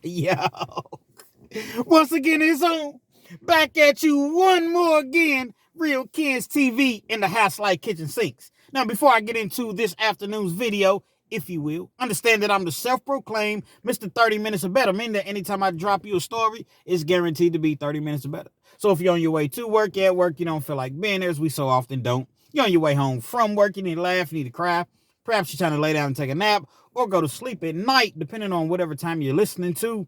Yo. Once again, it's on. Back at you one more again. Real Kids TV in the house like kitchen sinks. Now, before I get into this afternoon's video, if you will, understand that I'm the self-proclaimed Mr. 30 Minutes or Better, meaning that anytime I drop you a story, it's guaranteed to be 30 minutes or better. So if you're on your way to work, at work, you don't feel like being there, as we so often don't. You're on your way home from work, you need to laugh, you need to cry. Perhaps you're trying to lay down and take a nap or go to sleep at night, depending on whatever time you're listening to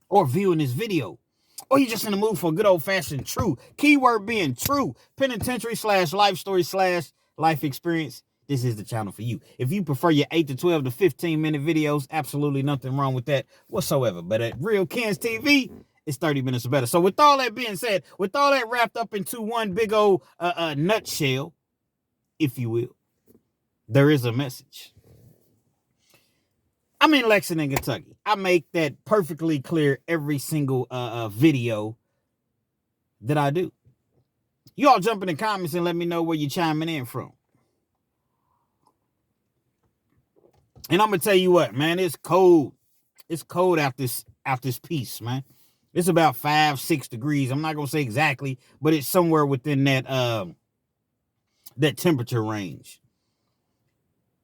or viewing this video. Or you're just in the mood for a good old-fashioned true, keyword being true, penitentiary / life story / life experience. This is the channel for you. If you prefer your 8 to 12 to 15-minute videos, absolutely nothing wrong with that whatsoever. But at Real Kids TV, it's 30 minutes or better. So with all that being said, with all that wrapped up into one big old nutshell, if you will, there is a message. I'm in Lexington, Kentucky. I make that perfectly clear every single video that I do. You all jump in the comments and let me know where you're chiming in from. And I'm gonna tell you what, man, it's cold. It's cold out this piece, man. It's about 5-6 degrees. I'm not gonna say exactly, but it's somewhere within that that temperature range.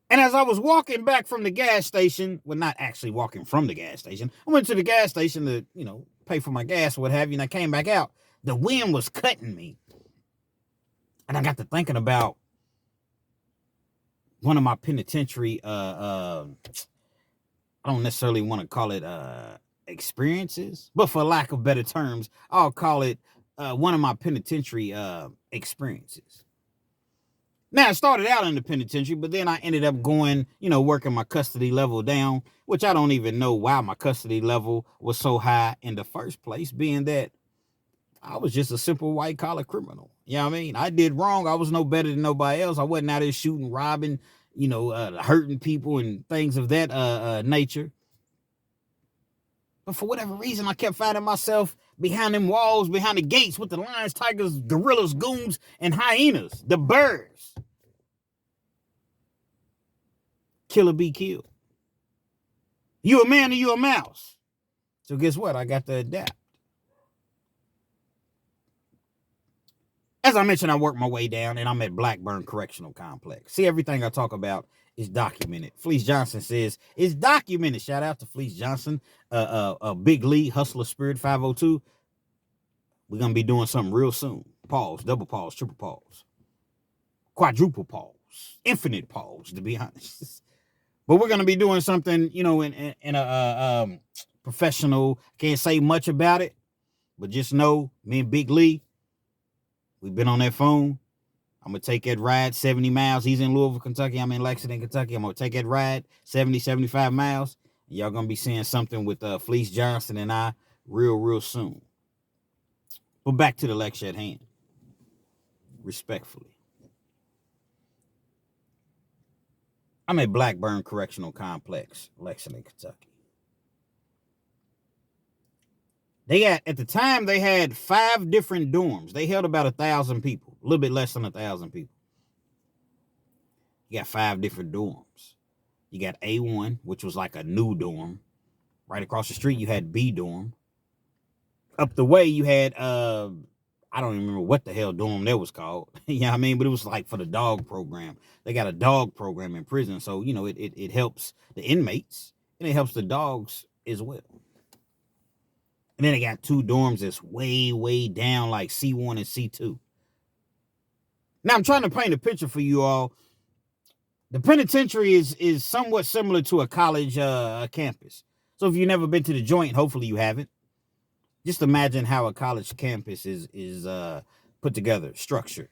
And as I was walking back from the gas station, well, not actually walking from the gas station, I went to the gas station to, pay for my gas or what have you, and I came back out. The wind was cutting me. And I got to thinking about one of my penitentiary, I don't necessarily want to call it experiences, but for lack of better terms, I'll call it one of my penitentiary experiences. Now, I started out in the penitentiary, but then I ended up going, working my custody level down, which I don't even know why my custody level was so high in the first place, being that I was just a simple white-collar criminal. You know what I mean? I did wrong. I was no better than nobody else. I wasn't out there shooting, robbing, hurting people and things of that nature. But for whatever reason, I kept finding myself behind them walls, behind the gates with the lions, tigers, gorillas, goons, and hyenas, the birds. Kill or be killed. You a man or you a mouse? So guess what? I got to adapt. As I mentioned, I worked my way down, and I'm at Blackburn Correctional Complex. See, everything I talk about is documented. Fleece Johnson says it's documented. Shout out to Fleece Johnson, Big Lee, Hustler Spirit 502. We're going to be doing something real soon. Pause, double pause, triple pause, quadruple pause, infinite pause, to be honest. But we're going to be doing something, in a professional. Can't say much about it, but just know me and Big Lee, we've been on that phone. I'm going to take that ride 70 miles. He's in Louisville, Kentucky. I'm in Lexington, Kentucky. I'm going to take that ride 70, 75 miles. And y'all going to be seeing something with Fleece Johnson and I real soon. But back to the lecture at hand. Respectfully. I'm at Blackburn Correctional Complex, Lexington, Kentucky. At the time, they had 5 different dorms. They held about 1,000 people, a little bit less than 1,000 people. You got 5 different dorms. You got A1, which was like a new dorm. Right across the street, you had B dorm. Up the way, you had, I don't even remember what the hell dorm that was called. You know what I mean? But it was like for the dog program. They got a dog program in prison. So, it helps the inmates and it helps the dogs as well. And then they got 2 dorms that's way down, like C1 and C2. Now, I'm trying to paint a picture for you all. The penitentiary is somewhat similar to a college campus. So if you've never been to the joint, hopefully you haven't. Just imagine how a college campus is put together, structured.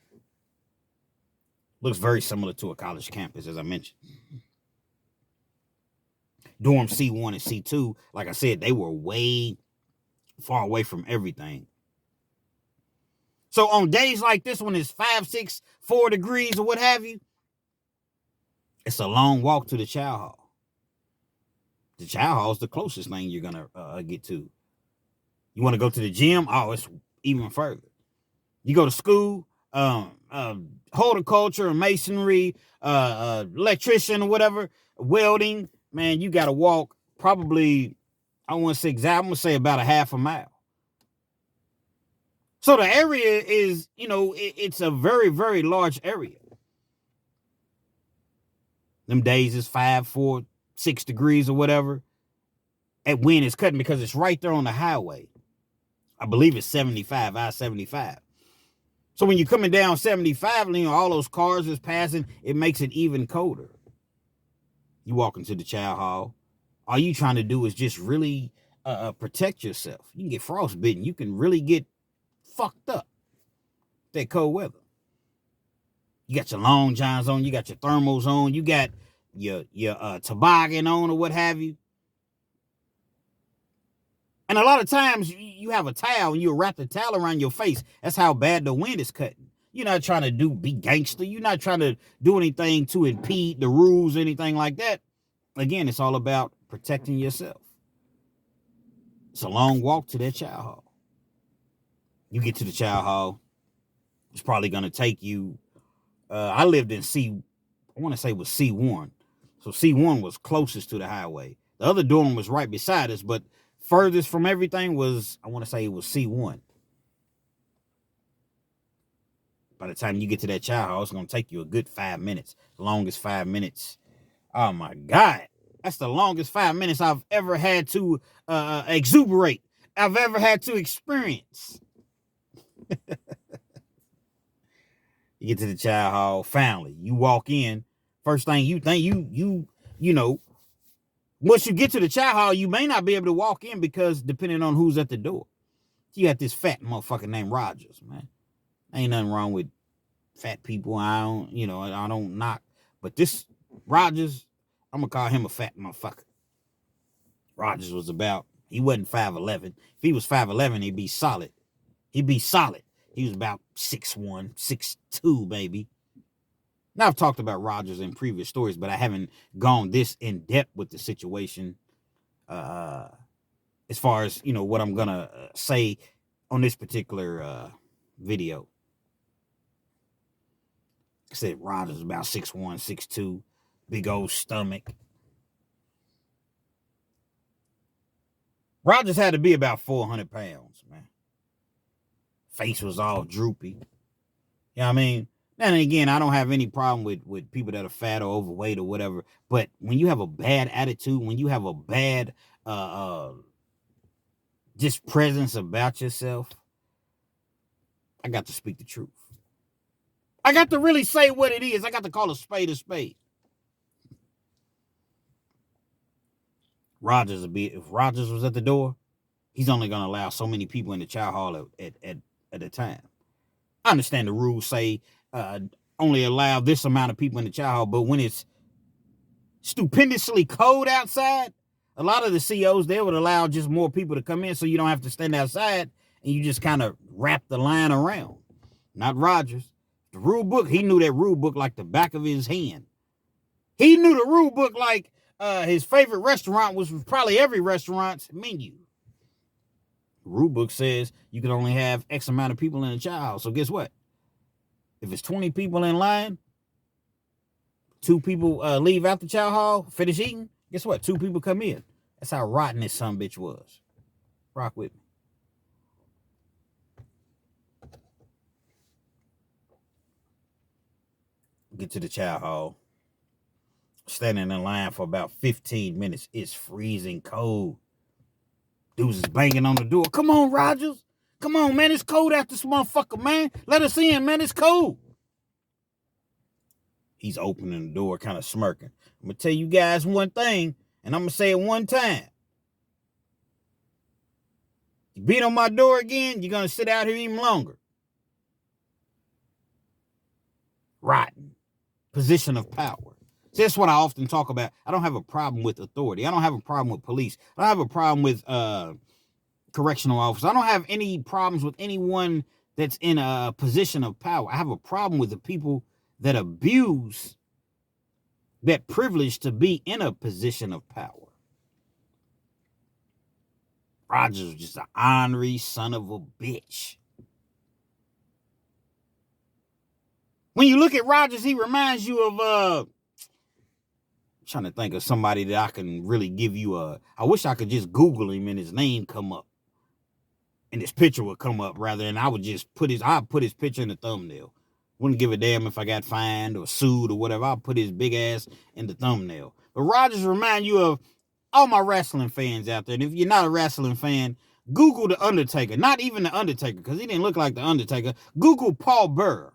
Looks very similar to a college campus, as I mentioned. Dorm C1 and C2, like I said, they were way far away from everything. So on days like this, when it's 5, 6, 4 degrees or what have you, it's a long walk to the chow hall. The chow hall is the closest thing you're going to get to. You want to go to the gym? Oh, it's even further. You go to school, horticulture, masonry, electrician or whatever, welding, man, you got to walk probably I want to say exactly, I'm going to say about a half a mile. So the area is, it's a very, very large area. Them days is 5, 4, 6 degrees or whatever. That wind is cutting because it's right there on the highway. I believe it's 75, I-75. So when you're coming down 75, all those cars is passing, it makes it even colder. You walk into the chow hall. All you trying to do is just really protect yourself. You can get frostbitten. You can really get fucked up. That cold weather. You got your long johns on. You got your thermals on. You got your toboggan on or what have you. And a lot of times you have a towel and you wrap the towel around your face. That's how bad the wind is cutting. You're not trying to be gangster. You're not trying to do anything to impede the rules, anything like that. Again, it's all about protecting yourself. It's a long walk to that chow hall. You get to the chow hall. It's probably going to take you. I lived in I want to say it was C1. So C1 was closest to the highway. The other dorm was right beside us, but furthest from everything was, I want to say it was C1. By the time you get to that chow hall, it's going to take you a good 5 minutes. The longest 5 minutes. Oh my God. That's the longest 5 minutes I've ever had to exuberate. I've ever had to experience. You get to the chow hall, finally. You walk in. First thing you think, once you get to the chow hall, you may not be able to walk in because depending on who's at the door. You got this fat motherfucker named Rogers, man. Ain't nothing wrong with fat people. I don't knock. But this Rogers, I'm going to call him a fat motherfucker. Rogers he wasn't 5'11". If he was 5'11", he'd be solid. He was about 6'1", 6'2", baby. Now, I've talked about Rogers in previous stories, but I haven't gone this in depth with the situation as far as, what I'm going to say on this particular video. I said Rogers about 6'1", 6'2", big old stomach. Rogers had to be about 400 pounds, man. Face was all droopy. You know what I mean? And again, I don't have any problem with people that are fat or overweight or whatever. But when you have a bad attitude, when you have a bad just presence about yourself, I got to speak the truth. I got to really say what it is. I got to call a spade a spade. If Rogers was at the door, he's only going to allow so many people in the chow hall at a time. I understand the rules say only allow this amount of people in the chow hall, but when it's stupendously cold outside, a lot of the COs, they would allow just more people to come in so you don't have to stand outside and you just kind of wrap the line around. Not Rogers. The rule book, he knew that rule book like the back of his hand. He knew the rule book like his favorite restaurant was probably every restaurant's menu. The rule book says you can only have X amount of people in a chow hall. So guess what? If it's 20 people in line, 2 people leave out the chow hall, finish eating, guess what? 2 people come in. That's how rotten this sumbitch was. Rock with me. Get to the chow hall. Standing in line for about 15 minutes. It's freezing cold. Dudes is banging on the door. Come on, Rogers. Come on, man. It's cold out this motherfucker, man. Let us in, man. It's cold. He's opening the door, kind of smirking. I'm going to tell you guys one thing, and I'm going to say it one time. You beat on my door again, you're going to sit out here even longer. Rotten. Position of power. See, that's what I often talk about. I don't have a problem with authority. I don't have a problem with police. I don't have a problem with correctional officers. I don't have any problems with anyone that's in a position of power. I have a problem with the people that abuse that privilege to be in a position of power. Rogers was just an ornery son of a bitch. When you look at Rogers, he reminds you of trying to think of somebody that I can really give you I wish I could just Google him and his name come up. And his picture would come up rather than I would just I'd put his picture in the thumbnail. Wouldn't give a damn if I got fined or sued or whatever. I'll put his big ass in the thumbnail. But Rogers remind you of all my wrestling fans out there. And if you're not a wrestling fan, Google The Undertaker. Not even The Undertaker, because he didn't look like The Undertaker. Google Paul Bearer.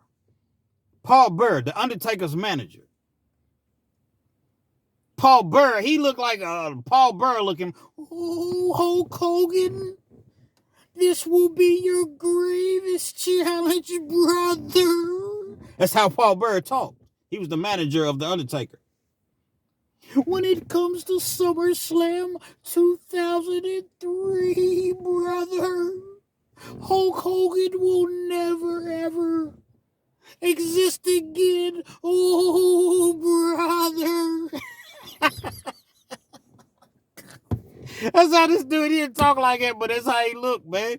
Paul Bearer, The Undertaker's manager. Paul Bearer, he looked like Paul Bearer looking. Oh, Hulk Hogan, this will be your greatest challenge, brother. That's how Paul Bearer talked. He was the manager of The Undertaker. When it comes to SummerSlam 2003, brother, Hulk Hogan will never, ever exist again. Oh, brother. That's how this dude, he didn't talk like it, but that's how he looked, man.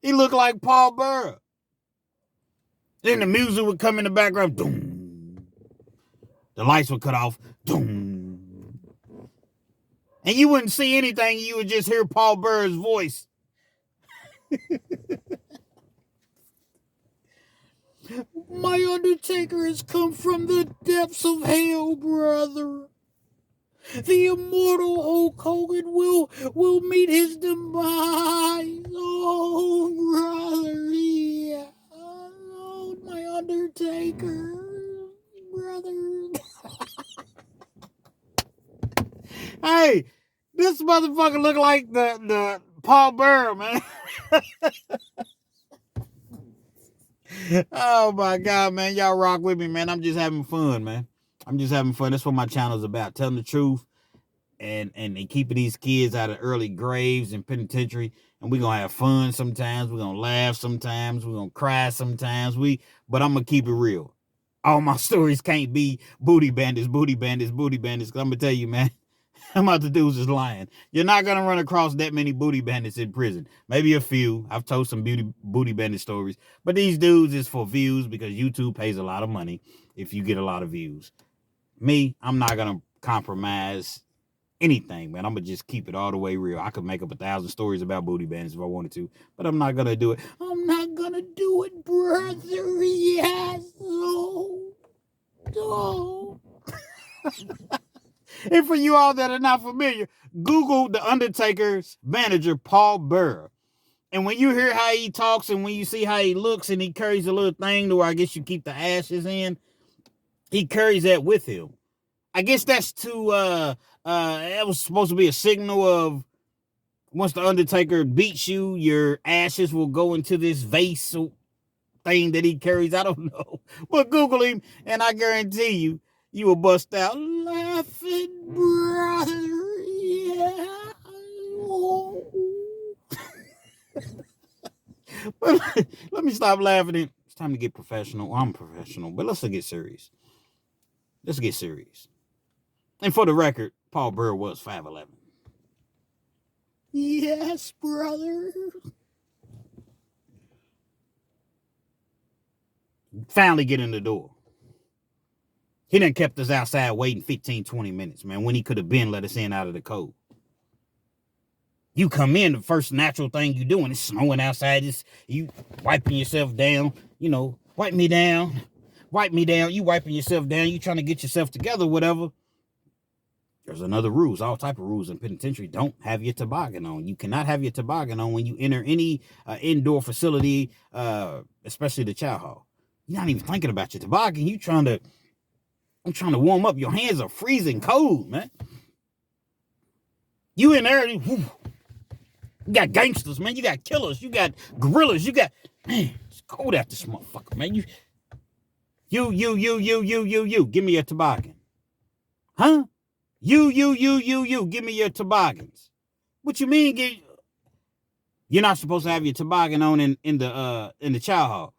He looked like Paul Bearer. Then the music would come in the background. Doom. The lights would cut off. Doom. And you wouldn't see anything. You would just hear Paul Bearer's voice. My Undertaker has come from the depths of hell, brother. The immortal Hulk Hogan will meet his demise. Oh, brother, yeah. Oh, my Undertaker, brother. Hey, this motherfucker look like the Paul Bearer, man. Oh, my God, man. Y'all rock with me, man. I'm just having fun, man. I'm just having fun. That's what my channel's about. Telling the truth and keeping these kids out of early graves and penitentiary. And we're going to have fun sometimes. We're going to laugh sometimes. We're going to cry sometimes. But I'm going to keep it real. All my stories can't be booty bandits. Because I'm going to tell you, man, I'm about to do is just lying. You're not going to run across that many booty bandits in prison. Maybe a few. I've told some booty bandit stories. But these dudes is for views because YouTube pays a lot of money if you get a lot of views. Me, I'm not going to compromise anything, man. I'm going to just keep it all the way real. I could make up 1,000 stories about booty bandits if I wanted to, but I'm not going to do it. I'm not going to do it, brother. Yes. Oh. And for you all that are not familiar, Google The Undertaker's manager, Paul Bearer. And when you hear how he talks and when you see how he looks and he carries a little thing to where I guess you keep the ashes in, he carries that with him. I guess that's that was supposed to be a signal of once the Undertaker beats you, your ashes will go into this vase thing that he carries. I don't know. But Google him and I guarantee you will bust out laughing, brother. Yeah. But let me stop laughing. It's time to get professional. I'm professional, but let's get serious. Let's get serious. And for the record, Paul Bearer was 5'11". Yes, brother. Finally get in the door. He done kept us outside waiting 15, 20 minutes, man, when he could have been let us in out of the cold. You come in, the first natural thing you doing is snowing outside. You wiping yourself down, wipe me down. You wiping yourself down. You trying to get yourself together, whatever. There's another rules, all type of rules in penitentiary. Don't have your toboggan on. You cannot have your toboggan on when you enter any indoor facility, especially the chow hall. You're not even thinking about your toboggan. I'm trying to warm up. Your hands are freezing cold, man. You in there, you got gangsters, man. You got killers. You got gorillas. Man, it's cold out this motherfucker, man. You. Give me your toboggan. Huh? You. Give me your toboggans. What you mean? You're not supposed to have your toboggan on in the chow hall.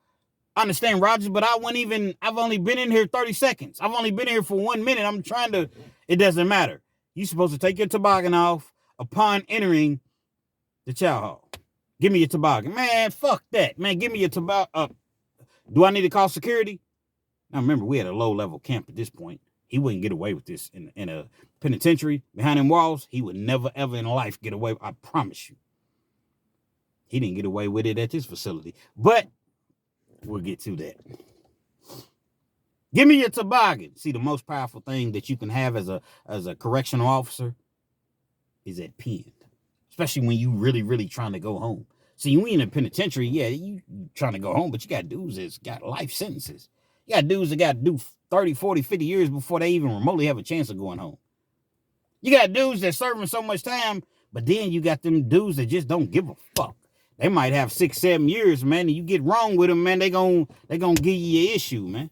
I understand, Roger, but I've only been in here 30 seconds. I've only been here for 1 minute. It doesn't matter. You're supposed to take your toboggan off upon entering the chow hall. Give me your toboggan. Man, fuck that. Man, give me your toboggan. Do I need to call security? Now, remember, we had a low-level camp at this point. He wouldn't get away with this in a penitentiary behind them walls. He would never, ever in life get away. I promise you. He didn't get away with it at this facility. But we'll get to that. Give me your toboggan. See, the most powerful thing that you can have as a correctional officer is that pen. Especially when you really, really trying to go home. See, you in a penitentiary, yeah, you trying to go home, but you got dudes that's got life sentences. You got dudes that got to do 30, 40, 50 years before they even remotely have a chance of going home. You got dudes that serving so much time, but then you got them dudes that just don't give a fuck. They might have 6, 7 years, man, and you get wrong with them, man, they gonna give you your issue, man.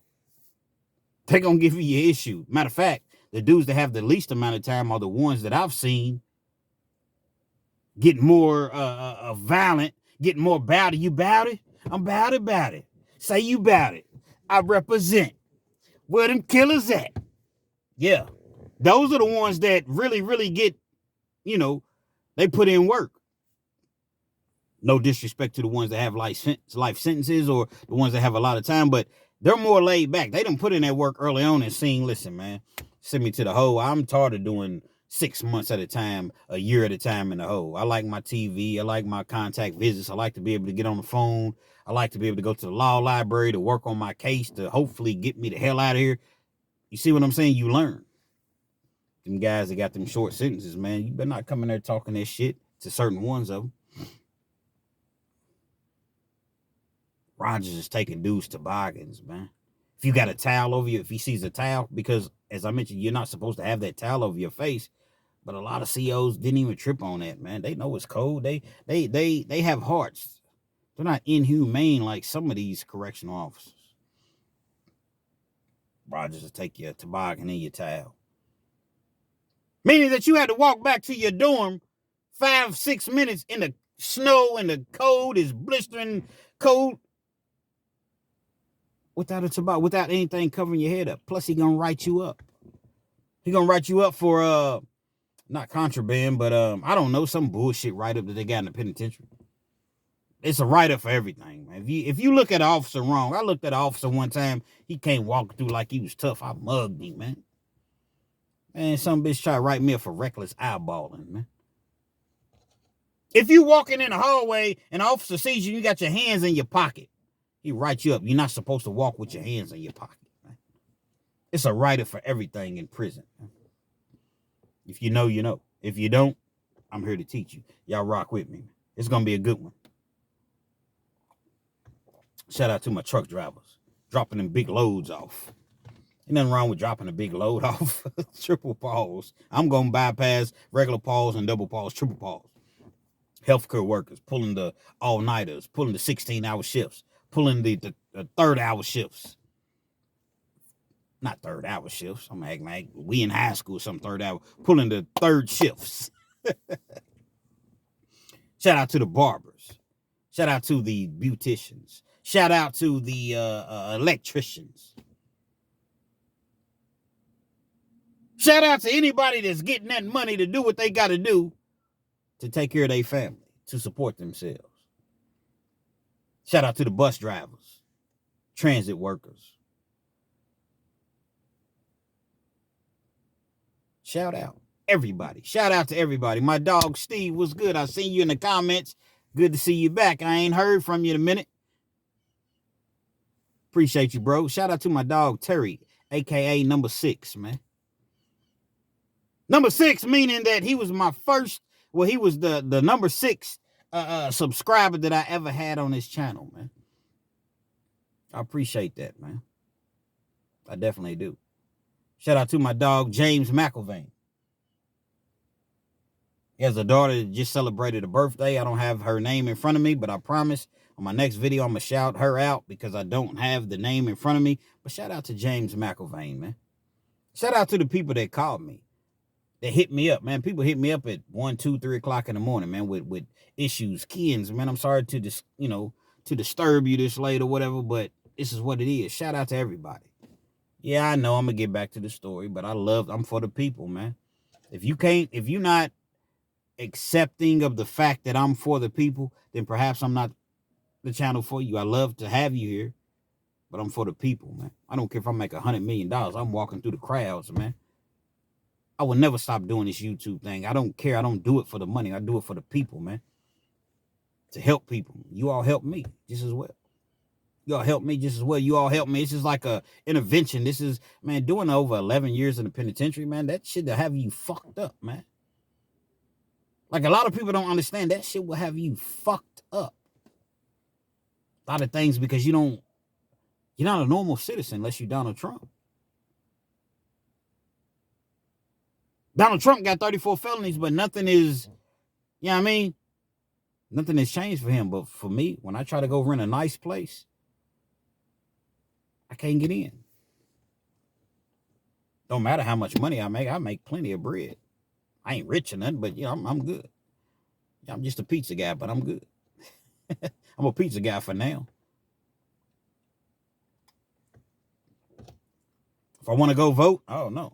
They gonna give you your issue. Matter of fact, the dudes that have the least amount of time are the ones that I've seen get more violent, get more about it. You about it? I'm about it. Say you about it. I represent. Where them killers at? Yeah. Those are the ones that really, really get, they put in work. No disrespect to the ones that have life sentences or the ones that have a lot of time, but they're more laid back. They done put in that work early on and seen, listen, man, send me to the hole. I'm tired of doing 6 months at a time, a year at a time in the hole. I like my TV. I like my contact visits. I like to be able to get on the phone. I like to be able to go to the law library to work on my case to hopefully get me the hell out of here. You see what I'm saying? You learn. Them guys that got them short sentences, man, you better not come in there talking that shit to certain ones of them. Rogers is taking dudes toboggans, man. If you got a towel over you, if he sees a towel, because as I mentioned, you're not supposed to have that towel over your face. But a lot of COs didn't even trip on that, man. They know it's cold. They have hearts. They're not inhumane like some of these correctional officers. Rogers will take your toboggan and your towel. Meaning that you had to walk back to your dorm 5, 6 minutes in the snow and the cold is blistering cold without a toboggan, without anything covering your head up. Plus, he gonna write you up. He gonna write you up for not contraband, but I don't know, some bullshit write-up that they got in the penitentiary. It's a write-up for everything, man. If you look at an officer wrong, I looked at an officer one time, he came walking through like he was tough. I mugged him, man. Man, some bitch try to write me up for reckless eyeballing, man. If you walking in the hallway and an officer sees you, you got your hands in your pocket, he writes you up. You're not supposed to walk with your hands in your pocket, man. It's a write-up for everything in prison, man. If you know, you know. If you don't, I'm here to teach you. Y'all rock with me. It's going to be a good one. Shout out to my truck drivers. Dropping them big loads off. Ain't nothing wrong with dropping a big load off. Triple pause. I'm going to bypass regular pause and double pause, triple pause. Healthcare workers pulling the all-nighters, pulling the 16-hour shifts, pulling the 3rd-hour shifts. Not 3rd-hour shifts. I'm acting like we in high school, some 3rd hour. Pulling the 3rd shifts. Shout out to the barbers. Shout out to the beauticians. Shout out to the electricians. Shout out to anybody that's getting that money to do what they got to do to take care of their family, to support themselves. Shout out to the bus drivers, transit workers. Shout out everybody. Shout out to everybody. My dog Steve was good. I seen you in the comments. Good to see you back. I ain't heard from you in a minute. Appreciate you, bro. Shout out to my dog Terry, aka number 6, man. Number 6 meaning that he was my first. Well, he was the number 6 subscriber that I ever had on this channel, man. I appreciate that, man. I definitely do. Shout out to my dog, James McElvain. He has a daughter that just celebrated a birthday. I don't have her name in front of me, but I promise on my next video, I'm going to shout her out because I don't have the name in front of me. But shout out to James McElvain, man. Shout out to the people that called me, that hit me up, man. People hit me up at 1, 2, 3 o'clock in the morning, man, with issues, kids, man. I'm sorry to to disturb you this late or whatever, but this is what it is. Shout out to everybody. Yeah, I know I'm going to get back to the story, but I'm for the people, man. If you're not accepting of the fact that I'm for the people, then perhaps I'm not the channel for you. I love to have you here. but I'm for the people, man. I don't care if I make $100 million. I'm walking through the crowds, man. I will never stop doing this YouTube thing. I don't care. I don't do it for the money. I do it for the people, man. To help people. You all help me just as well. You all help me just as well. You all help me. This is like a intervention. This is, man, doing over 11 years in the penitentiary, man, that shit will have you fucked up, man. Like, a lot of people don't understand that shit will have you fucked up. A lot of things because you're not a normal citizen unless you're Donald Trump. Donald Trump got 34 felonies, but nothing is, you know what I mean? Nothing has changed for him. But for me, when I try to go rent a nice place, I can't get in. Don't matter how much money I make plenty of bread. I ain't rich or nothing, but I'm good. I'm just a pizza guy, but I'm good. I'm a pizza guy for now. If I want to go vote, oh no.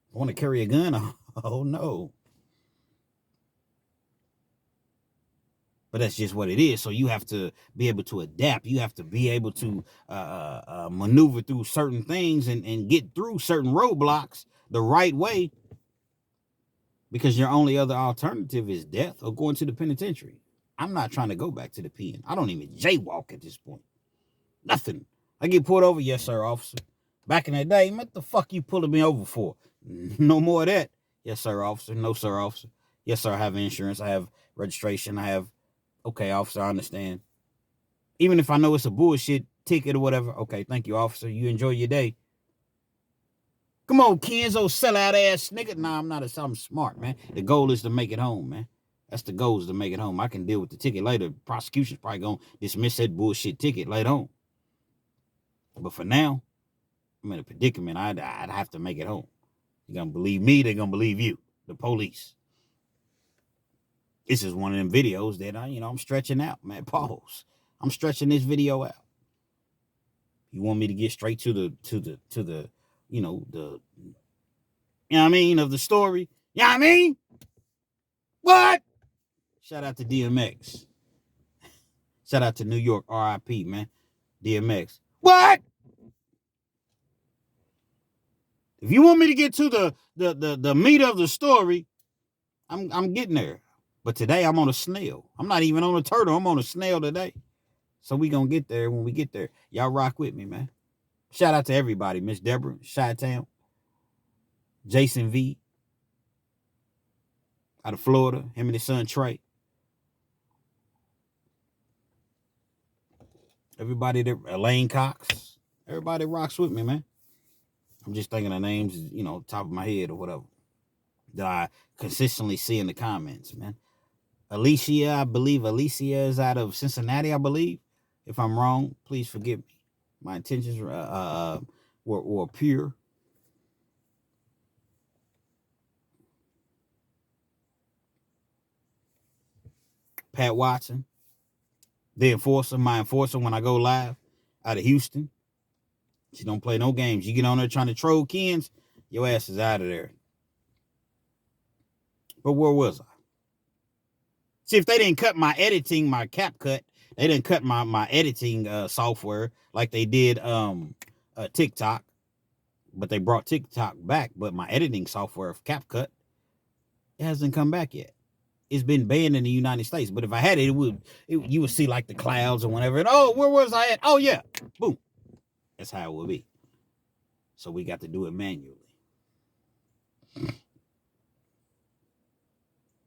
If I want to carry a gun, oh no. But that's just what it is. So you have to be able to adapt. You have to be able to maneuver through certain things and get through certain roadblocks the right way, because your only other alternative is death or going to the penitentiary. I'm not trying to go back to the pen. I don't even jaywalk at this point. Nothing. I get pulled over. Yes, sir, officer. Back in the day, what the fuck you pulling me over for? No more of that. Yes, sir, officer. No, sir, officer. Yes, sir, I have insurance. I have registration. I have... Okay, officer, I understand. Even if I know it's a bullshit ticket or whatever. Okay, thank you, officer. You enjoy your day. Come on, Kenzo, sellout ass nigga. Nah, I'm not. I'm smart, man. The goal is to make it home, man. That's the goal, is to make it home. I can deal with the ticket later. Prosecution's probably going to dismiss that bullshit ticket later on. But for now, I'm in a predicament. I'd have to make it home. You're going to believe me, they're going to believe you, the police. This is one of them videos that I'm stretching out, man. Pause. I'm stretching this video out. You want me to get straight to the of the story? You know what I mean? What? Shout out to DMX. Shout out to New York, RIP, man. DMX. What? If you want me to get to the meat of the story, I'm getting there. But today I'm on a snail. I'm not even on a turtle. I'm on a snail today. So we gonna get there when we get there. Y'all rock with me, man. Shout out to everybody. Miss Deborah, Chi-Town, Jason V, out of Florida, him and his son Trey. Everybody that, Elaine Cox, everybody rocks with me, man. I'm just thinking of names, top of my head or whatever, that I consistently see in the comments, man. Alicia, I believe Alicia is out of Cincinnati, I believe. If I'm wrong, please forgive me. My intentions were pure. Pat Watson, the enforcer, my enforcer when I go live out of Houston. She don't play no games. You get on there trying to troll Kens, your ass is out of there. But where was I? See, if they didn't cut my editing, my CapCut, they didn't cut my editing software like they did TikTok, but they brought TikTok back. But my editing software of CapCut, it hasn't come back yet. It's been banned in the United States. But if I had it, you would see like the clouds or whatever. And, oh, where was I at? Oh, yeah. Boom. That's how it will be. So we got to do it manually.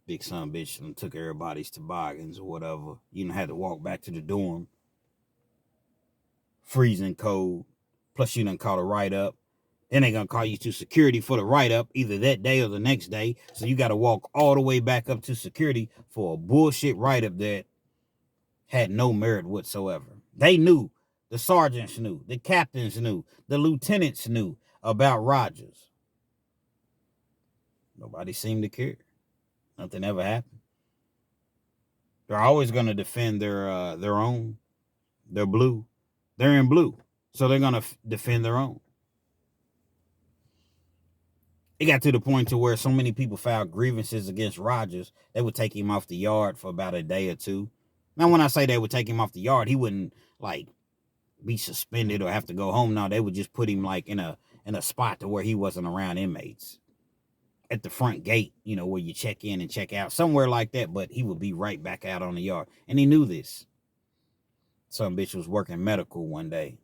Big son bitch and took everybody's toboggans or whatever. You had to walk back to the dorm. Freezing cold. Plus you done caught a write-up. Then they gonna call you to security for the write-up either that day or the next day. So you got to walk all the way back up to security for a bullshit write-up that had no merit whatsoever. They knew. The sergeants knew. The captains knew. The lieutenants knew about Rogers. Nobody seemed to care. Nothing ever happened. They're always going to defend their own. They're blue. They're in blue. So they're going to defend their own. It got to the point to where so many people filed grievances against Rogers, they would take him off the yard for about a day or two. Now, when I say they would take him off the yard, he wouldn't, be suspended or have to go home. No, they would just put him like in a spot to where he wasn't around inmates. At the front gate, where you check in and check out, somewhere like that, but he would be right back out on the yard. And he knew this. Some bitch was working medical one day.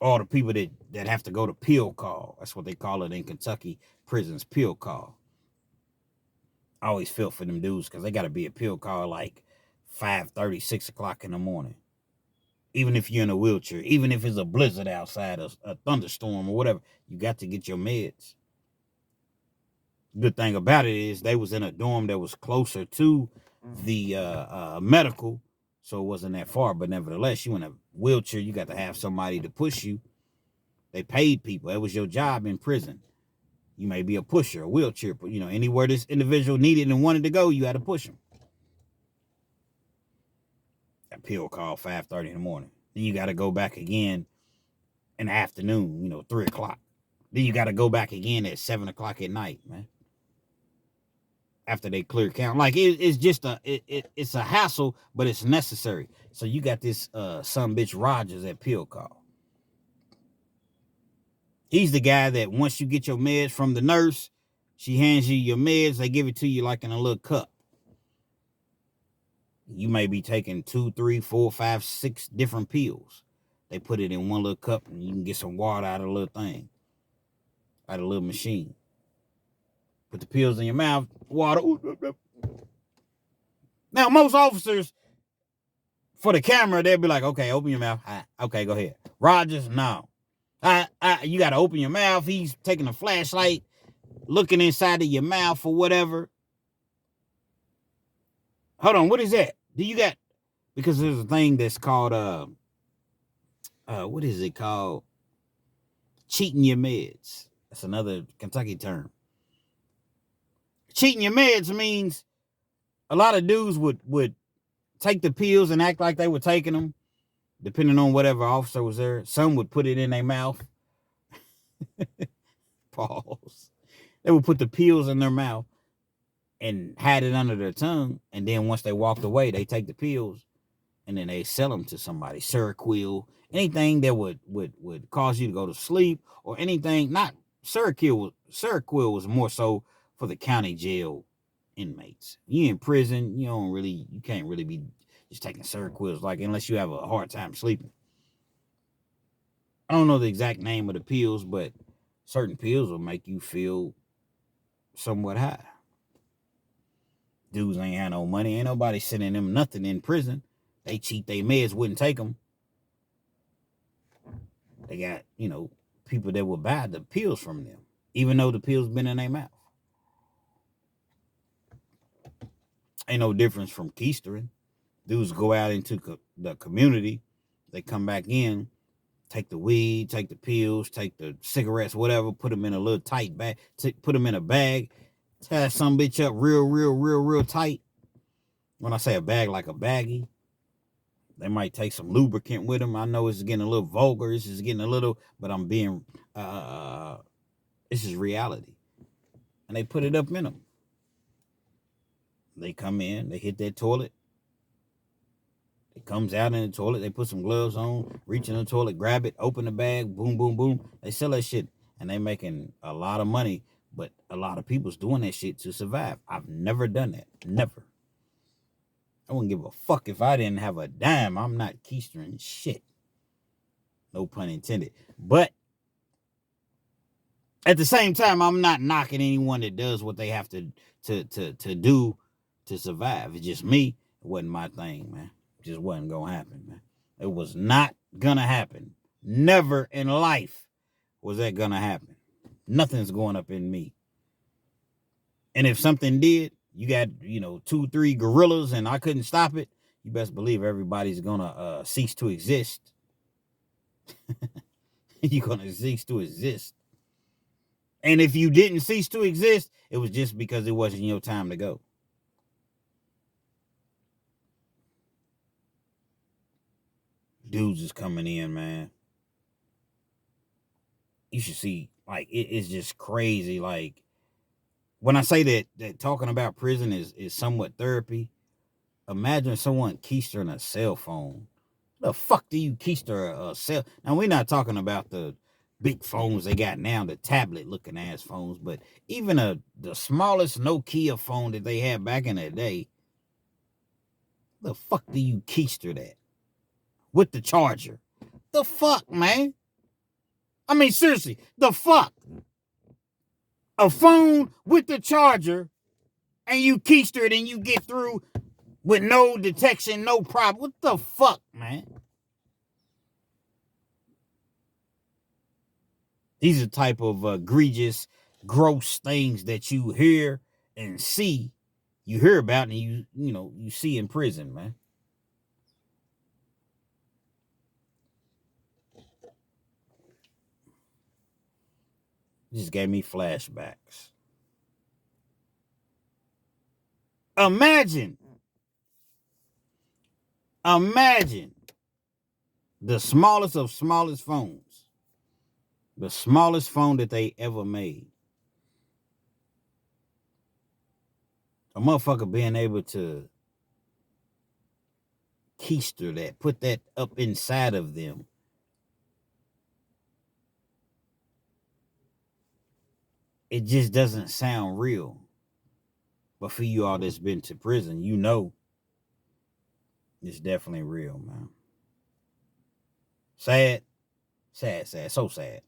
All the people that have to go to pill call. That's what they call it in Kentucky prisons, pill call. I always feel for them dudes because they got to be a pill call like 5:30, 6 o'clock in the morning. Even if you're in a wheelchair, even if it's a blizzard outside, a thunderstorm or whatever, you got to get your meds. Good thing about it is they was in a dorm that was closer to the medical, so it wasn't that far. But nevertheless, you in a wheelchair, you got to have somebody to push you. They paid people. That was your job in prison. You may be a pusher, a wheelchair, but anywhere this individual needed and wanted to go, you had to push them. That pill call 5:30 in the morning. Then you got to go back again in the afternoon, 3 o'clock. Then you got to go back again at 7 o'clock at night, man. After they clear count, like it's just it's a hassle, but it's necessary. So you got this some bitch Rogers at pill call. He's the guy that once you get your meds from the nurse, she hands you your meds. They give it to you like in a little cup. You may be taking 2, 3, 4, 5, 6 different pills. They put it in one little cup, and you can get some water out of the little thing, out of the little machine. Put the pills in your mouth, water. Now, most officers, for the camera, they'll be like, okay, open your mouth. Okay, go ahead. Rogers, no. You got to open your mouth. He's taking a flashlight, looking inside of your mouth or whatever. Hold on, what is that? Do you got, because there's a thing that's called, what is it called? Cheating your meds. That's another Kentucky term. Cheating your meds means a lot of dudes would take the pills and act like they were taking them, depending on whatever officer was there. Some would put it in their mouth. Pause. They would put the pills in their mouth and hide it under their tongue. And then once they walked away, they take the pills and then they sell them to somebody. Seroquel, anything that would cause you to go to sleep or anything. Not Seroquel was more so for the county jail inmates. You in prison, you can't really be just taking Seroquels, like, unless you have a hard time sleeping. I don't know the exact name of the pills, but certain pills will make you feel somewhat high. Dudes ain't had no money. Ain't nobody sending them nothing in prison. They cheat their meds, wouldn't take them. They got, people that will buy the pills from them, even though the pills been in their mouth. Ain't no difference from keistering. Dudes go out into the community. They come back in, take the weed, take the pills, take the cigarettes, whatever, put them in a little tight bag, put them in a bag, tie some bitch up real tight. When I say a bag, like a baggie, they might take some lubricant with them. I know it's getting a little vulgar. This is getting a little, but I'm being, this is reality. And they put it up in them. They come in, they hit that toilet. It comes out in the toilet. They put some gloves on, reach in the toilet, grab it, open the bag, boom, boom, boom. They sell that shit, and they making a lot of money. But a lot of people's doing that shit to survive. I've never done that. Never. I wouldn't give a fuck if I didn't have a dime. I'm not keistering shit. No pun intended. But at the same time, I'm not knocking anyone that does what they have to do to survive. It's just me. It wasn't my thing, man. It just wasn't gonna happen, man. It was not gonna happen. Never in life was that gonna happen. Nothing's going up in me. And if something did, you got, 2, 3 gorillas and I couldn't stop it, you best believe everybody's gonna cease to exist. You're gonna cease to exist. And if you didn't cease to exist, it was just because it wasn't your time to go. Dudes is coming in, man. You should see, like, it's just crazy. Like, when I say that talking about prison is somewhat therapy, imagine someone keistering a cell phone The fuck do you keister a cell? Now, we're not talking about the big phones they got now, the tablet-looking ass phones, but even the smallest Nokia phone that they had back in the day, the fuck do you keister that? With the charger. The fuck, man? I mean, seriously, the fuck? A phone with the charger, and you keister it and you get through with no detection, no problem. What the fuck, man? These are type of egregious, gross things that you hear and see. You hear about and you see in prison, man. Just gave me flashbacks. Imagine the smallest of smallest phones, the smallest phone that they ever made. A motherfucker being able to keister that, put that up inside of them. It just doesn't sound real. But for you all that's been to prison, you know it's definitely real, man. Sad, so sad,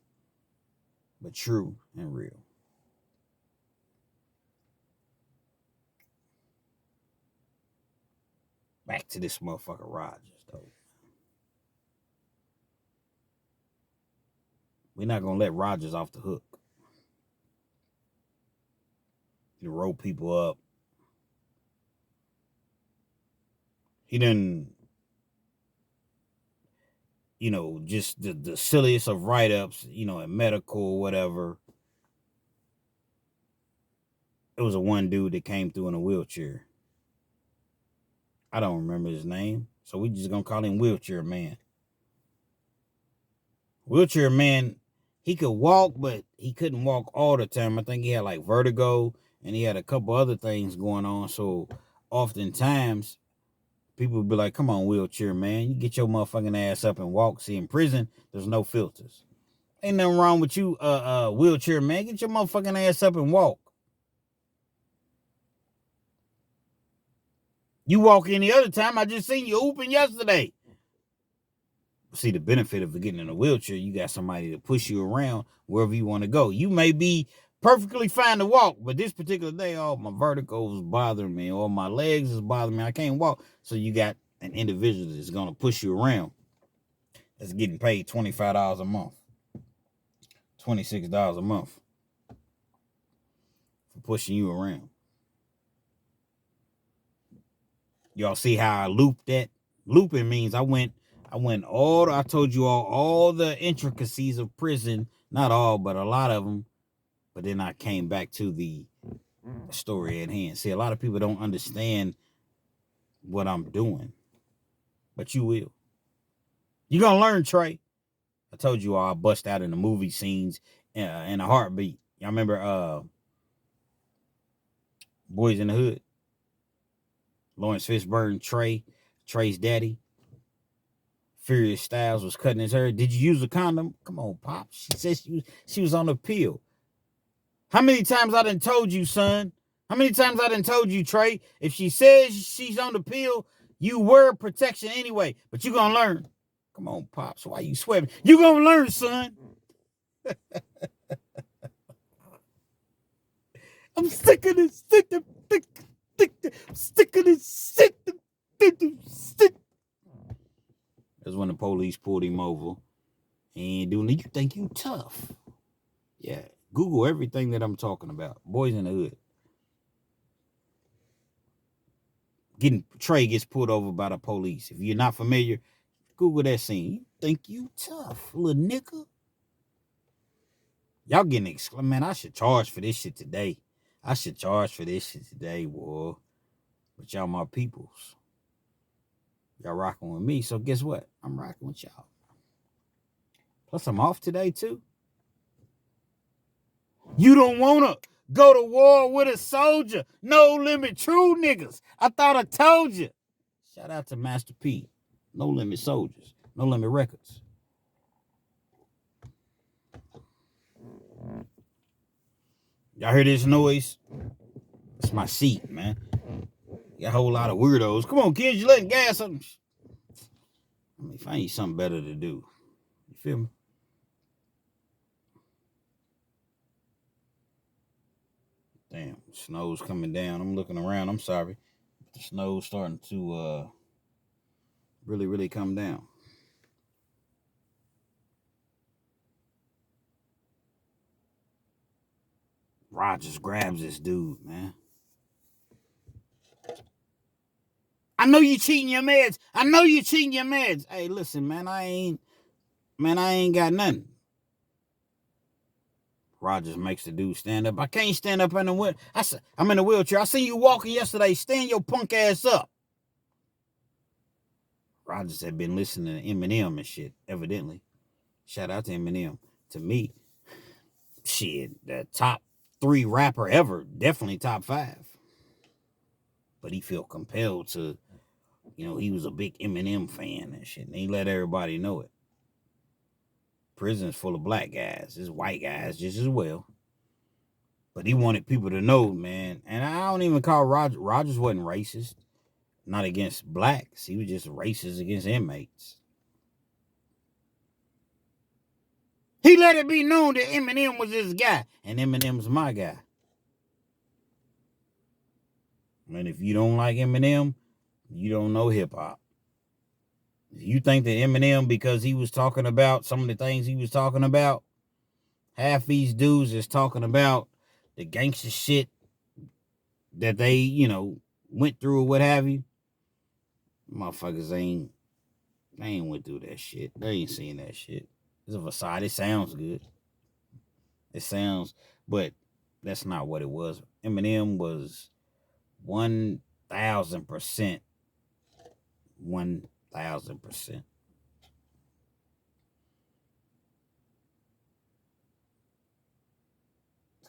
but true and real. Back to this motherfucker Rogers, though. We're not gonna let Rogers off the hook. He roll people up. He didn't, just the silliest of write-ups, in medical or whatever. It was a one dude that came through in a wheelchair. I don't remember his name, so we just gonna call him Wheelchair Man. Wheelchair Man, he could walk, but he couldn't walk all the time. I think he had like vertigo, and he had a couple other things going on. So oftentimes, people would be like, "Come on, Wheelchair Man, you get your motherfucking ass up and walk." See, in prison, there's no filters. Ain't nothing wrong with you, Wheelchair Man. Get your motherfucking ass up and walk. You walk any other time, I just seen you hooping yesterday. See, the benefit of getting in a wheelchair, you got somebody to push you around wherever you want to go. You may be perfectly fine to walk, but this particular day, my vertigo is bothering me, or my legs is bothering me. I can't walk. So you got an individual that's going to push you around. That's getting paid $25 a month, $26 a month for pushing you around. Y'all see how I looped that? Looping means I told you all the intricacies of prison, not all, but a lot of them. But then I came back to the story at hand. See, a lot of people don't understand what I'm doing, but you will. You're going to learn, Trey. I told you all I bust out in the movie scenes in a heartbeat. Y'all remember Boys in the Hood? Lawrence Fishburne, Trey's daddy. Furious Styles was cutting his hair. Did you use a condom? Come on, Pop. She said she was on the pill. How many times I done told you, son? How many times I done told you, Trey? If she says she's on the pill, you wear protection anyway. But you gonna learn. Come on, Pops. Why you sweating? You gonna learn, son. I'm sick of this. Sick of this. That's when the police pulled him over. And doing it, you think you tough. Yeah. Google everything that I'm talking about. Boys in the Hood. Trey gets pulled over by the police. If you're not familiar, Google that scene. You think you tough, little nigga. Y'all getting man, I should charge for this shit today. Boy. But y'all my peoples. Y'all rocking with me, so guess what? I'm rocking with y'all. Plus, I'm off today, too. You don't want to go to war with a soldier. No limit, true niggas. I thought I told you. Shout out to Master P. No Limit Soldiers. No Limit Records. Y'all hear this noise? It's my seat, man. Got a whole lot of weirdos. Come on, kids, you letting gas up. Let me find you something better to do. You feel me? Damn, snow's coming down. I'm looking around. I'm sorry. The snow's starting to really, really come down. Rogers grabs this dude, man. I know you cheating your meds. I know you cheating your meds. Hey, listen, man, I ain't got nothing. Rogers makes the dude stand up. I can't stand up in the wheel. I'm in a wheelchair. I seen you walking yesterday. Stand your punk ass up. Rogers had been listening to Eminem and shit, evidently. Shout out to Eminem. To me, shit, the top 3 rapper ever, definitely top 5. But he felt compelled to, he was a big Eminem fan and shit. And he let everybody know it. Prison's full of black guys. There's white guys just as well. But he wanted people to know, man. And I don't even call Rogers. Rogers wasn't racist. Not against blacks. He was just racist against inmates. He let it be known that Eminem was his guy. And Eminem's my guy. And if you don't like Eminem, you don't know hip-hop. If you think that Eminem, because he was talking about some of the things he was talking about, half these dudes is talking about the gangster shit that they, went through or what have you, motherfuckers ain't went through that shit. They ain't seen that shit. It's a facade. It sounds good. It sounds, but that's not what it was. Eminem was 1,000%. 1,000%.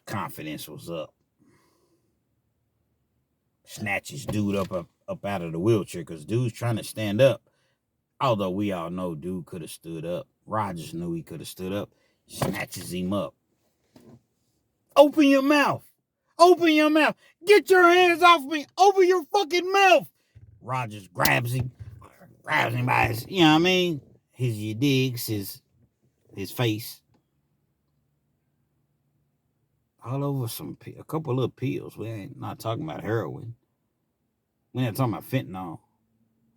Confidence was up. Snatches dude up out of the wheelchair because dude's trying to stand up. Although we all know dude could have stood up. Rogers knew he could have stood up. Snatches him up. Open your mouth. Open your mouth. Get your hands off me. Open your fucking mouth. Rogers grabs him by his, his digs, his face. All over a couple little pills. We ain't not talking about heroin. We're not talking about fentanyl.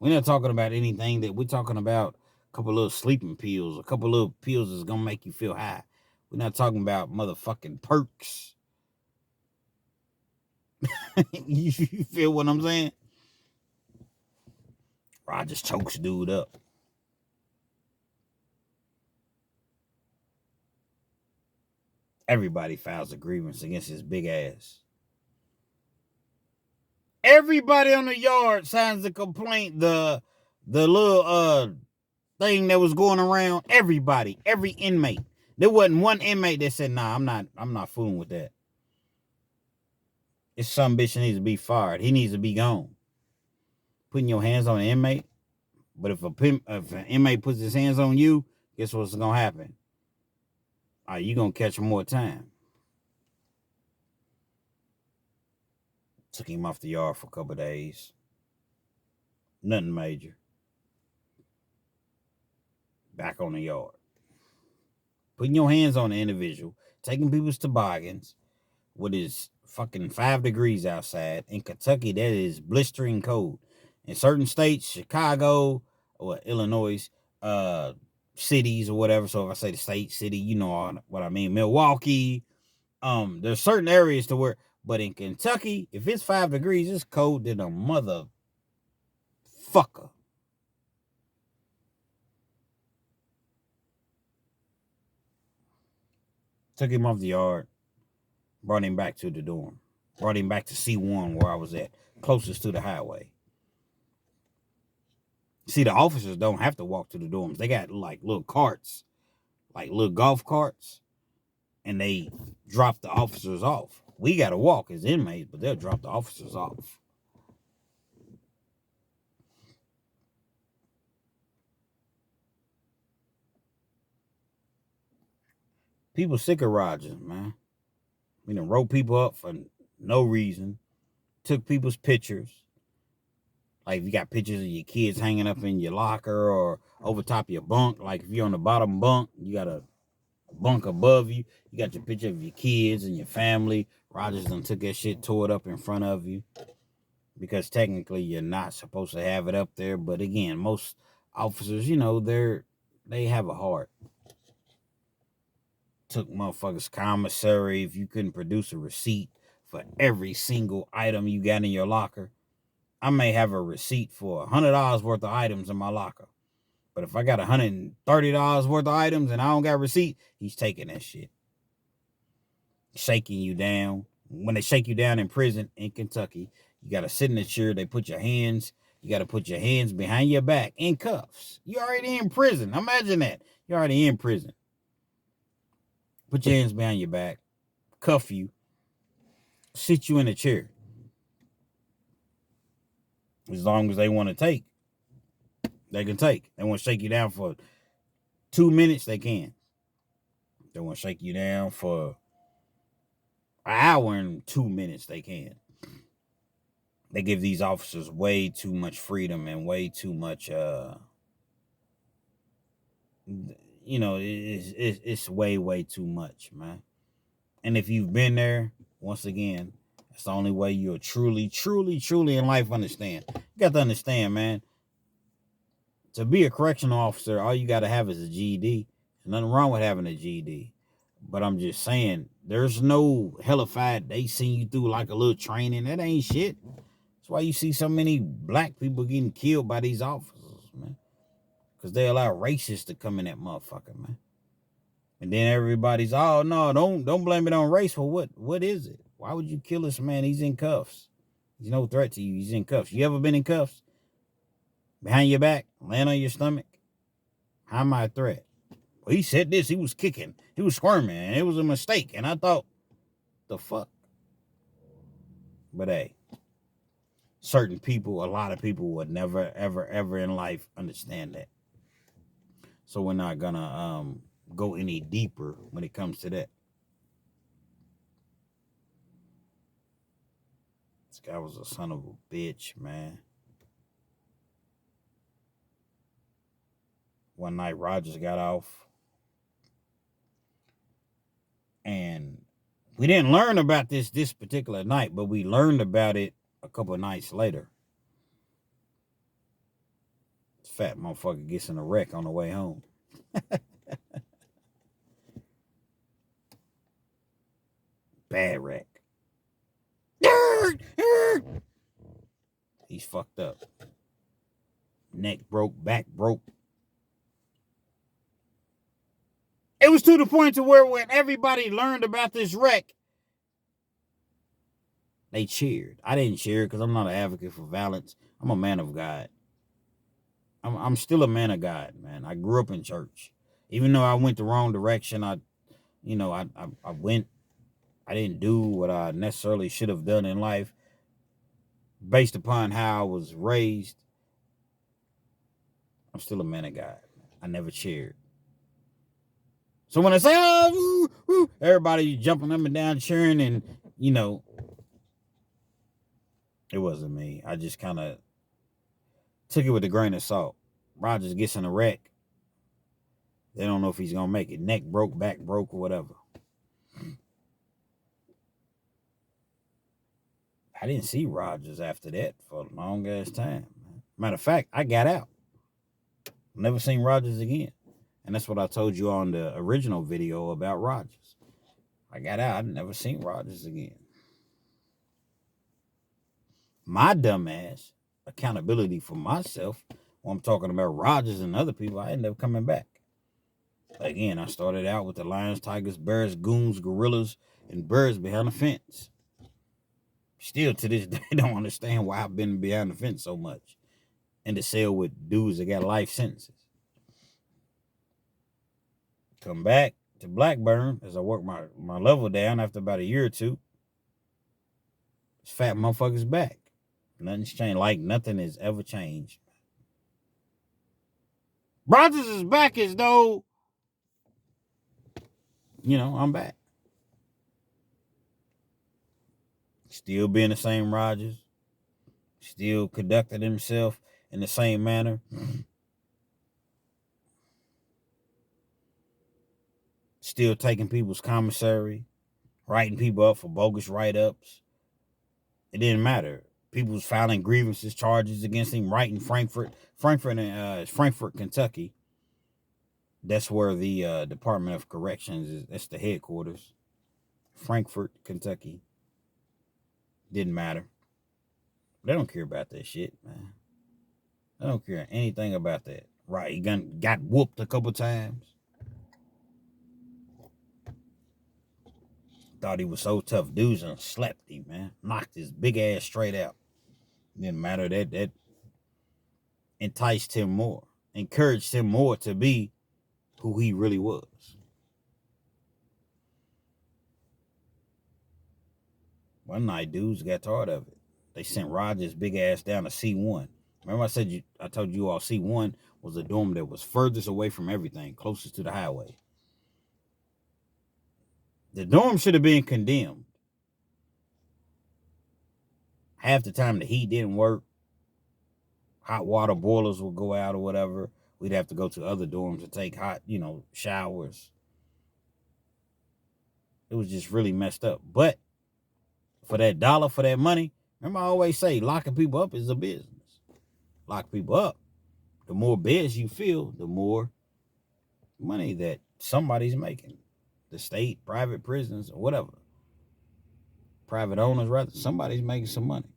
We're not talking about anything that we're talking about. A couple little sleeping pills, a couple little pills that's gonna make you feel high. We're not talking about motherfucking perks. You feel what I'm saying? Rogers chokes dude up. Everybody files a grievance against his big ass. Everybody on the yard signs a complaint. The little thing that was going around. Everybody, every inmate. There wasn't one inmate that said, "Nah, I'm not fooling with that. This some bitch needs to be fired. He needs to be gone." Putting your hands on an inmate. But if an inmate puts his hands on you, guess what's gonna happen? You gonna catch more time. Took him off the yard for a couple of days. Nothing major. Back on the yard. Putting your hands on the individual, taking people's toboggans, what is fucking 5 degrees outside. In Kentucky, that is blistering cold. In certain states, Chicago or Illinois, cities or whatever. So if I say the state, city, you know what I mean. Milwaukee. There's certain areas to where, but in Kentucky, if it's 5 degrees, it's cold than a motherfucker. Took him off the yard, brought him back to the dorm, brought him back to C1 where I was at, closest to the highway. See, the officers don't have to walk to the dorms. They got like little carts, like little golf carts, and they drop the officers off. We got to walk as inmates, but they'll drop the officers off. People sick of Rogers, man. We done wrote people up for no reason. Took people's pictures. Like if you got pictures of your kids hanging up in your locker or over top of your bunk. Like if you're on the bottom bunk, you got a bunk above you. You got your picture of your kids and your family. Rogers done took that shit, tore it up in front of you. Because technically you're not supposed to have it up there. But again, most officers, they have a heart. Took motherfuckers commissary. If you couldn't produce a receipt for every single item you got in your locker, I may have a receipt for $100 worth of items in my locker. But if I got $130 worth of items and I don't got a receipt, he's taking that shit. Shaking you down. When they shake you down in prison in Kentucky, you got to sit in the chair. They put your hands, you got to put your hands behind your back in cuffs. You're already in prison. Imagine that. You're already in prison. Put your hands behind your back, cuff you, sit you in a chair. As long as they want to take, they can take. They want to shake you down for 2 minutes, they can. They want to shake you down for an hour and 2 minutes, they can. They give these officers way too much freedom and way too much, it's way too much, man. And if you've been there, once again, it's the only way you'll truly in life understand. You got to understand, man. To be a correctional officer, all you got to have is a GED. There's nothing wrong with having a GED. But I'm just saying, there's no hellified, they send you through like a little training. That ain't shit. That's why you see so many black people getting killed by these officers, man. Because they allow racists to come in that motherfucker, man. And then everybody's, oh, no, don't blame it on race. Well, what is it? Why would you kill this man? He's in cuffs. He's no threat to you. He's in cuffs. You ever been in cuffs? Behind your back? Laying on your stomach? How am I a threat? Well, he said this. He was kicking. He was squirming. And it was a mistake. And I thought, the fuck? But hey, certain people, a lot of people would never, ever in life understand that. So we're not going to go any deeper when it comes to that. This guy was a son of a bitch, man. One night, Rogers got off. And we didn't learn about this particular night, but we learned about it a couple of nights later. This fat motherfucker gets in a wreck on the way home. Bad wreck. He's fucked up. Neck broke, back broke. It was to the point to where when everybody learned about this wreck, they cheered. I didn't cheer because I'm not an advocate for violence. I'm a man of God. I'm still a man of God, man. I grew up in church. Even though I went the wrong direction, I didn't do what I necessarily should have done in life based upon how I was raised. I'm still a man of God. I never cheered. So when I say, oh, woo, woo, everybody jumping up and down cheering, and, it wasn't me. I just kind of took it with a grain of salt. Rogers gets in a wreck. They don't know if he's going to make it. Neck broke, back broke, or whatever. I didn't see Rogers after that for a long ass time. Matter of fact, I got out. Never seen Rogers again. And that's what I told you on the original video about Rogers. I got out. I'd never seen Rogers again. My dumb ass, accountability for myself, when I'm talking about Rogers and other people, I ended up coming back. Again, I started out with the lions, tigers, bears, goons, gorillas, and birds behind the fence. Still to this day, don't understand why I've been behind the fence so much. In the cell with dudes that got life sentences. Come back to Blackburn as I work my level down after about a year or two. This fat motherfucker's back. Nothing's changed. Like nothing has ever changed. Rogers is back as though I'm back. Still being the same Rogers. Still conducted himself in the same manner. Still taking people's commissary, writing people up for bogus write-ups. It didn't matter. People was filing grievances, charges against him right in Frankfort, Kentucky. That's where the Department of Corrections is. That's the headquarters. Frankfort, Kentucky. Didn't matter. They don't care about that shit, man. They don't care anything about that. Right, he got whooped a couple times. Thought he was so tough. Dudes done slept him, man. Knocked his big ass straight out. Didn't matter. That enticed him more. Encouraged him more to be who he really was. One night, dudes got tired of it. They sent Rogers' big ass down to C1. Remember I told you all C1 was a dorm that was furthest away from everything, closest to the highway. The dorm should have been condemned. Half the time the heat didn't work. Hot water boilers would go out or whatever. We'd have to go to other dorms to take hot, showers. It was just really messed up. But for that dollar, for that money, remember I always say locking people up is a business. Lock people up. The more beds you fill, the more money that somebody's making. The state, private prisons, or whatever. Private owners, rather, somebody's making some money.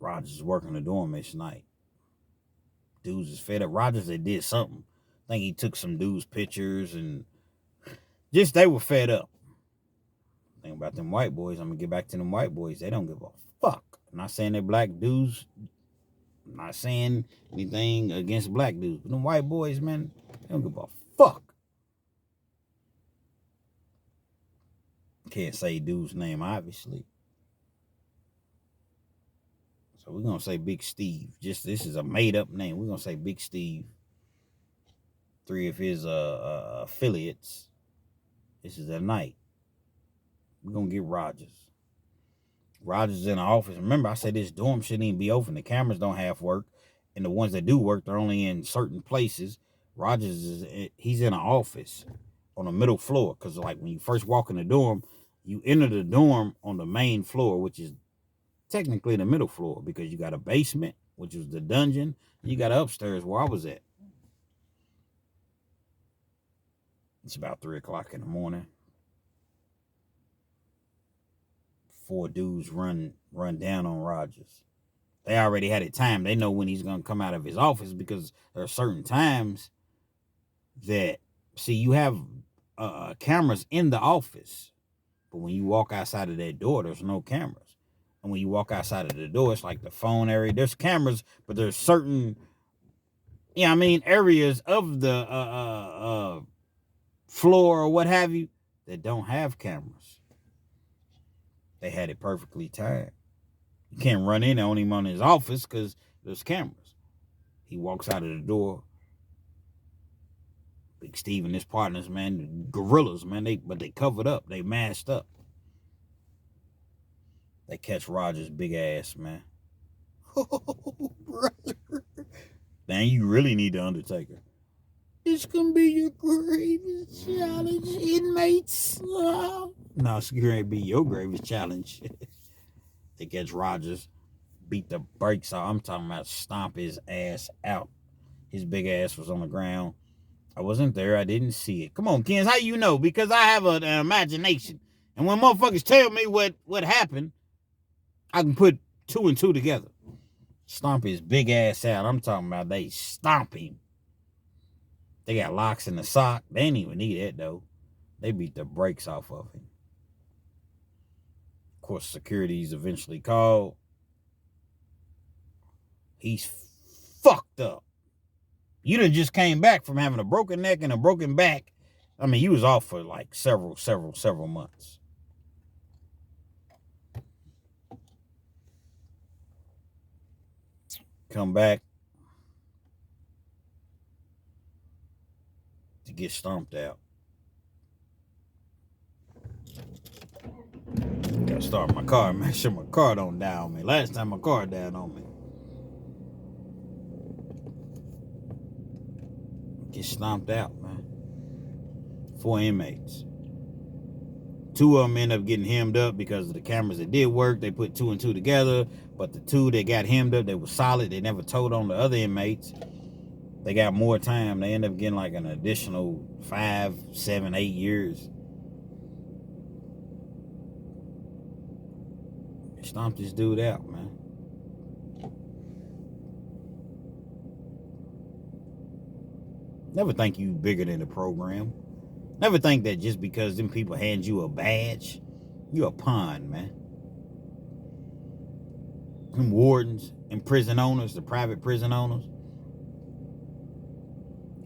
Rogers is working the dorm each night. Dudes is fed up. Rogers, they did something. I think he took some dudes' pictures and just they were fed up. Think about them white boys. I'm going to get back to them white boys. They don't give a fuck. I'm not saying they're black dudes. I'm not saying anything against black dudes. But them white boys, man, they don't give a fuck. Can't say dude's name, obviously. So we're going to say Big Steve. This is a made-up name. We're going to say Big Steve. 3 of his affiliates. This is the night. We're going to get Rogers. Rogers is in the office. Remember, I said this dorm shouldn't even be open. The cameras don't have work. And the ones that do work, they're only in certain places. Rogers, he's in an office on the middle floor. Because like when you first walk in the dorm, you enter the dorm on the main floor, which is technically the middle floor. Because you got a basement, which was the dungeon. And you got upstairs where I was at. It's about 3 o'clock in the morning. 4 dudes run down on Rogers. They already had it timed. They know when he's going to come out of his office because there are certain times that, see, you have cameras in the office. But when you walk outside of that door, there's no cameras. And when you walk outside of the door, it's like the phone area. There's cameras, but there's certain, areas of the floor or what have you that don't have cameras. They had it perfectly timed. You can't run in on him on his office because there's cameras. He walks out of the door. Big Steve and his partners, man, gorillas, man, they covered up. They masked up. They catch Rogers' big ass, man. Oh, brother. Man, you really need the Undertaker. This can be your greatest challenge, inmates. No, it's going to be your greatest challenge. They catch Rogers, beat the brakes off. I'm talking about stomp his ass out. His big ass was on the ground. I wasn't there. I didn't see it. Come on, Kens. How you know? Because I have an imagination. And when motherfuckers tell me what happened, I can put 2 and 2 together. Stomp his big ass out. I'm talking about they stomp him. They got locks in the sock. They didn't even need that, though. They beat the brakes off of him. Of course, security's eventually called. He's fucked up. You done just came back from having a broken neck and a broken back. I mean, you was off for like several months. Come back. get stomped out. Gotta start my car, make sure my car don't die on me. Last time my car died on me. Get stomped out, man. 4 inmates. 2 of them end up getting hemmed up because of the cameras that did work. They put 2 and 2 together, but the 2 that got hemmed up, they were solid. They never told on the other inmates. They got more time. They end up getting like an additional 5, 7, 8 years. They stomped this dude out, man. Never think you bigger than the program. Never think that just because them people hand you a badge, you a pawn, man. Them wardens and prison owners, the private prison owners,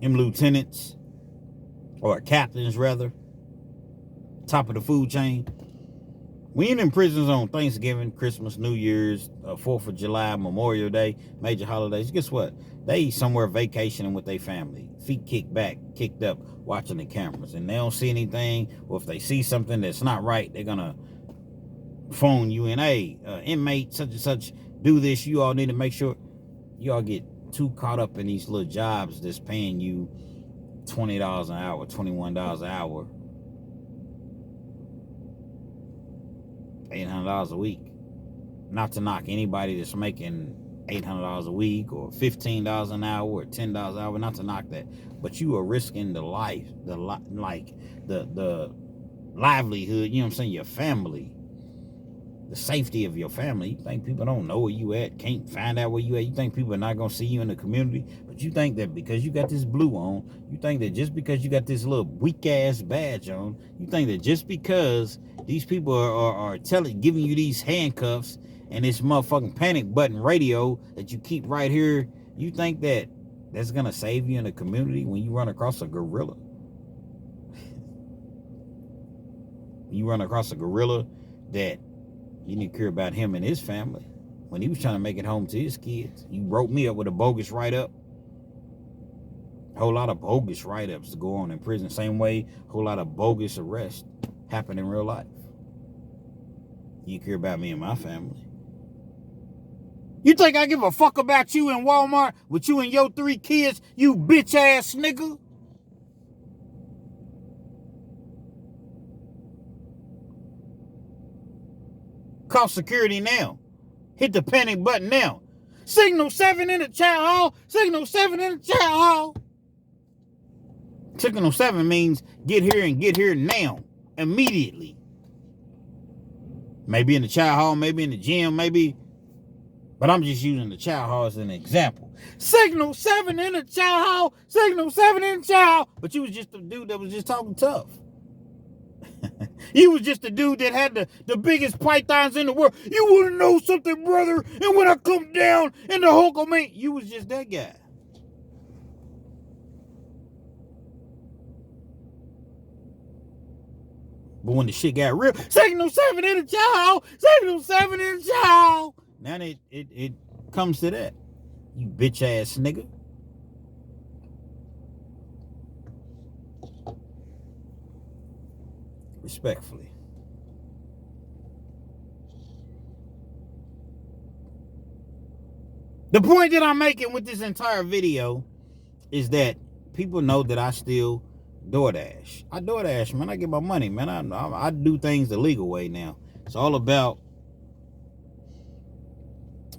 them lieutenants, or captains rather, top of the food chain. We ain't in prisons on Thanksgiving, Christmas, New Year's, 4th of July, Memorial Day, major holidays. Guess what? They somewhere vacationing with their family, feet kicked back, kicked up, watching the cameras, and they don't see anything. Or if they see something that's not right, they're gonna phone you and, hey, inmate such and such, do this. You all need to make sure. You all get too caught up in these little jobs that's paying you $20 an hour, $21 an hour, $800 a week. Not to knock anybody that's making $800 a week or $15 an hour or $10 an hour, not to knock that, but you are risking the life, the livelihood, you know what I'm saying, your family, the safety of your family. You think people don't know where you at, can't find out where you at? You think people are not gonna see you in the community? But you think that because you got this blue on, you think that just because you got this little weak ass badge on, you think that just because these people are giving you these handcuffs and this motherfucking panic button radio that you keep right here, you think that that's gonna save you in the community when you run across a gorilla? You run across a gorilla that you need to care about him and his family when he was trying to make it home to his kids. You wrote me up with a bogus write-up. A whole lot of bogus write-ups to go on in prison. Same way, a whole lot of bogus arrests happen in real life. You care about me and my family. You think I give a fuck about you in Walmart with you and your 3 kids, you bitch ass nigga? Call security now. Hit the panic button now. Signal 7 in the chat hall. Signal 7 in the chat hall. Signal 7 means get here and get here now. Immediately. Maybe in the chat hall, maybe in the gym, maybe. But I'm just using the chat hall as an example. Signal 7 in the chat hall. Signal 7 in the chat hall. But you was just the dude that was just talking tough. You was just the dude that had the biggest pythons in the world. You want to know something, brother? And when I come down in the Hulkamania, you was just that guy. But when the shit got real, Signal 7 in the child, Signal 7 in the child. Now it comes to that. You bitch ass nigga. Respectfully. The point that I'm making with this entire video is that people know that I still DoorDash. I DoorDash, man. I get my money, man. I do things the legal way now. It's all about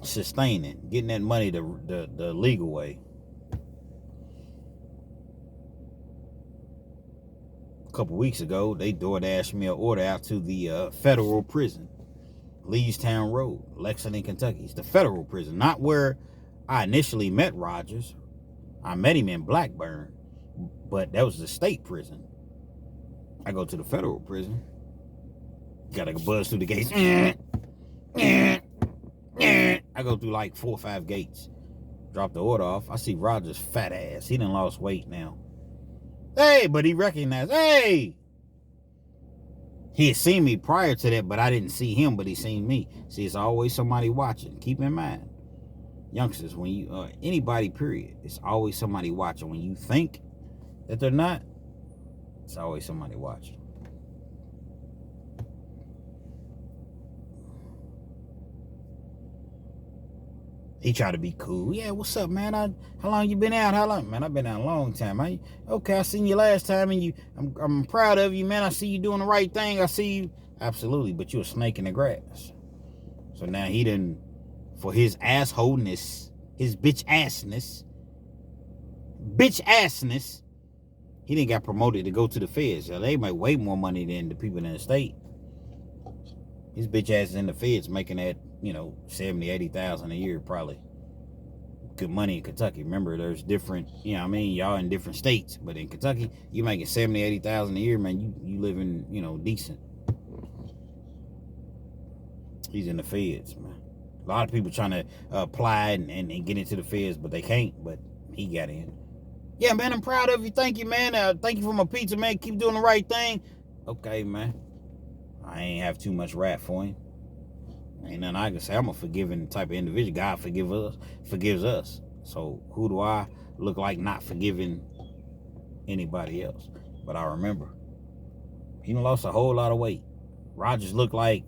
sustaining, getting that money the legal way. A couple weeks ago, they DoorDashed me an order out to the federal prison, Leestown Road, Lexington, Kentucky. It's the federal prison, not where I initially met Rogers. I met him in Blackburn, but that was the state prison. I go to the federal prison. Gotta buzz through the gates. I go through like 4 or 5 gates. Drop the order off. I see Rogers' fat ass. He done lost weight now. Hey, but he recognized, hey. He had seen me prior to that, but I didn't see him, but he seen me. See, it's always somebody watching. Keep in mind, youngsters, when you, anybody, period, it's always somebody watching. When you think that they're not, It's always somebody watching. He tried to be cool. Yeah, what's up, man? How long you been out? How long? Man, I've been out a long time. Okay, I seen you last time, and I'm proud of you, man. I see you doing the right thing. I see you. Absolutely, but you're a snake in the grass. So now he didn't, for his assholeness, his bitch assness, he didn't got promoted to go to the feds. So they make way more money than the people in the state. His bitch ass is in the feds making that, 70, 80,000 a year, probably. Good money in Kentucky. Remember, there's different, y'all in different states, but in Kentucky, you making 70, 80,000 a year, man, you living, decent. He's in the feds, man. A lot of people trying to apply and get into the feds, but they can't, but he got in. Yeah, man, I'm proud of you. Thank you, man. Thank you for my pizza, man. Keep doing the right thing. Okay, man. I ain't have too much rap for him. Ain't nothing I can say. I'm a forgiving type of individual. God forgives us. So who do I look like not forgiving anybody else? But I remember, he lost a whole lot of weight. Rogers looked like,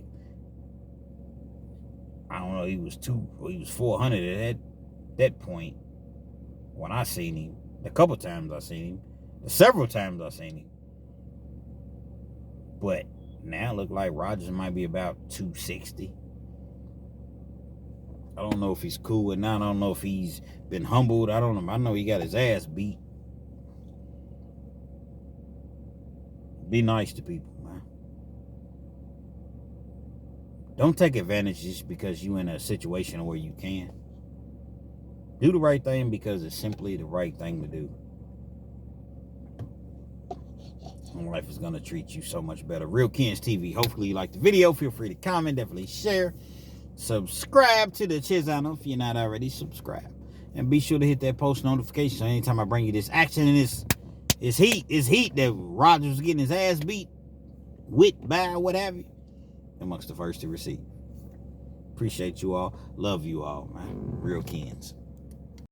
I don't know, he was 400 at that point when I seen him. The couple times I seen him. The several times I seen him. But now it look like Rogers might be about 260. I don't know if he's cool or not. I don't know if he's been humbled. I don't know. I know he got his ass beat. Be nice to people, man. Don't take advantage just because you're in a situation where you can. Do the right thing because it's simply the right thing to do. And life is going to treat you so much better. Real Kens TV. Hopefully you liked the video. Feel free to comment. Definitely share. Subscribe to the channel if you're not already subscribed. And be sure to hit that post notification so anytime I bring you this action and this heat that Rogers was getting his ass beat with, by, what have you, amongst the first to receive. Appreciate you all. Love you all, man. Real Kens.